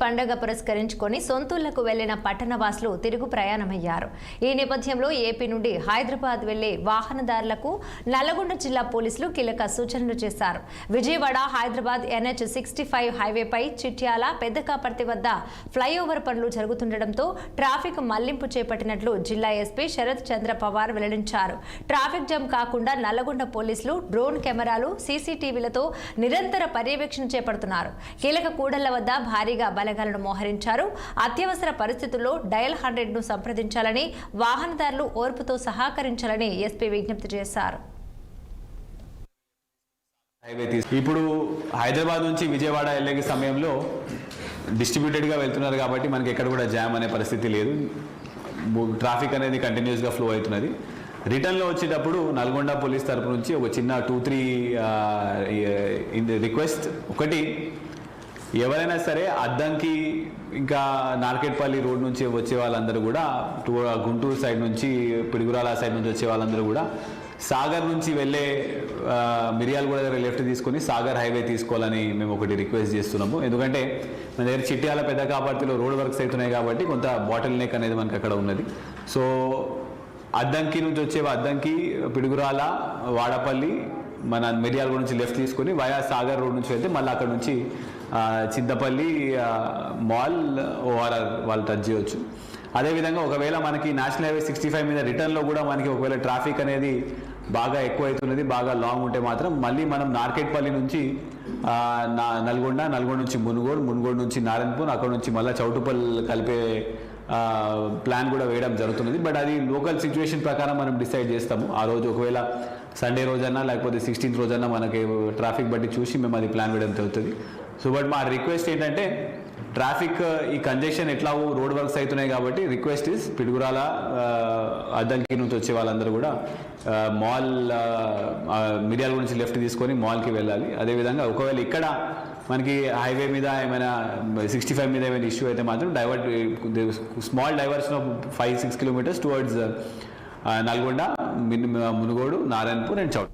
పండగ పురస్కరించుకొని సొంతూళ్లకు వెళ్లిన పట్టణవాసులు తిరుగు ప్రయాణమయ్యారు. ఈ నేపథ్యంలో ఏపీ నుండి హైదరాబాద్ వెళ్లే వాహనదారులకు నల్లగొండ జిల్లా పోలీసులు కీలక సూచనలు చేశారు. విజయవాడ హైదరాబాద్ NH65 హైవేపై చిట్యాల పెద్దకాపర్తి వద్ద ఫ్లైఓవర్ పనులు జరుగుతుండటంతో ట్రాఫిక్ మళ్లింపు చేపట్టినట్లు జిల్లా ఎస్పీ శరత్ చంద్ర పవార్ వెల్లడించారు. ట్రాఫిక్ జామ్ కాకుండా నల్లగొండ పోలీసులు డ్రోన్ కెమెరాలు CCTVలతో నిరంతర పర్యవేక్షణ చేపడుతున్నారు. కీలక కూడళ్ల వద్ద భారీగా బలగాలను మోహరించారు. అత్యవసర పరిస్థితుల్లో డయల్ 100ను సంప్రదించాలని, వాహనదారులు ఓర్పుతో సహకరించాలని ఎస్పీ విజ్ఞప్తి చేశారు. ఇప్పుడు హైదరాబాద్ నుంచి విజయవాడ వెళ్ళే సమయంలో డిస్ట్రిబ్యూటెడ్గా వెళ్తున్నారు కాబట్టి మనకి ఎక్కడ కూడా జామ్ అనే పరిస్థితి లేదు. ట్రాఫిక్ అనేది కంటిన్యూస్గా ఫ్లో అవుతున్నది. రిటర్న్లో వచ్చేటప్పుడు నల్గొండ పోలీస్ తరపు నుంచి ఒక చిన్న 2-3 రిక్వెస్ట్. ఒకటి, ఎవరైనా సరే అద్దంకి ఇంకా నార్కెట్పల్లి రోడ్ నుంచి వచ్చే వాళ్ళందరూ కూడా, గుంటూరు సైడ్ నుంచి పిడుగురాల సైడ్ నుంచి వచ్చే వాళ్ళందరూ కూడా సాగర్ నుంచి వెళ్ళే మిర్యాలగూడ దగ్గర లెఫ్ట్ తీసుకొని సాగర్ హైవే తీసుకోవాలని మేము ఒకటి రిక్వెస్ట్ చేస్తున్నాము. ఎందుకంటే మన దగ్గర చిట్యాల పెద్దకాపర్తిలో రోడ్ వర్క్స్ అవుతున్నాయి కాబట్టి కొంత బాటిల్ నెక్ అనేది మనకు అక్కడ ఉన్నది. సో అద్దంకి నుంచి వచ్చేవి అద్దంకి, పిడుగురాల, వాడపల్లి, మన మిర్యాలగూడ నుంచి లెఫ్ట్ తీసుకొని వయా సాగర్ రోడ్ నుంచి వెళ్తే మళ్ళీ అక్కడ నుంచి చింతపల్లి మాల్ ORR వాళ్ళు టచ్ చేయవచ్చు. అదేవిధంగా ఒకవేళ మనకి నేషనల్ హైవే 65 మీద రిటర్న్లో కూడా మనకి ఒకవేళ ట్రాఫిక్ అనేది బాగా ఎక్కువ అవుతున్నది, బాగా లాంగ్ ఉంటే మాత్రం మళ్ళీ మనం నార్కెట్పల్లి నుంచి నల్గొండ నుంచి మునుగోడు నుంచి నారాయణపూర్, అక్కడ నుంచి మళ్ళీ చౌటుపల్ కలిపే ప్లాన్ కూడా వేయడం జరుగుతున్నది. బట్ అది లోకల్ సిచ్యువేషన్ ప్రకారం మనం డిసైడ్ చేస్తాము. ఆ రోజు ఒకవేళ సండే రోజన్నా లేకపోతే 16th రోజన్నా మనకి ట్రాఫిక్ బట్టి చూసి మేము అది ప్లాన్ వేయడం జరుగుతుంది. సో బట్ మా రిక్వెస్ట్ ఏంటంటే, ట్రాఫిక్ ఈ కంజెషన్ ఎట్లా రోడ్ వర్క్స్ అవుతున్నాయి కాబట్టి రిక్వెస్ట్ ఇస్ పిడుగురాల అద్దంకి నుంచి వచ్చే వాళ్ళందరూ కూడా మాల్ మిర్యాల నుంచి లెఫ్ట్ తీసుకొని మాల్కి వెళ్ళాలి. అదేవిధంగా ఒకవేళ ఇక్కడ మనకి హైవే మీద ఏమైనా 65 మీద ఏమైనా ఇష్యూ అయితే మాత్రం small diversion of 5-6 kilometres towards Nalgonda, Munugode, Narayanpur and చౌట్.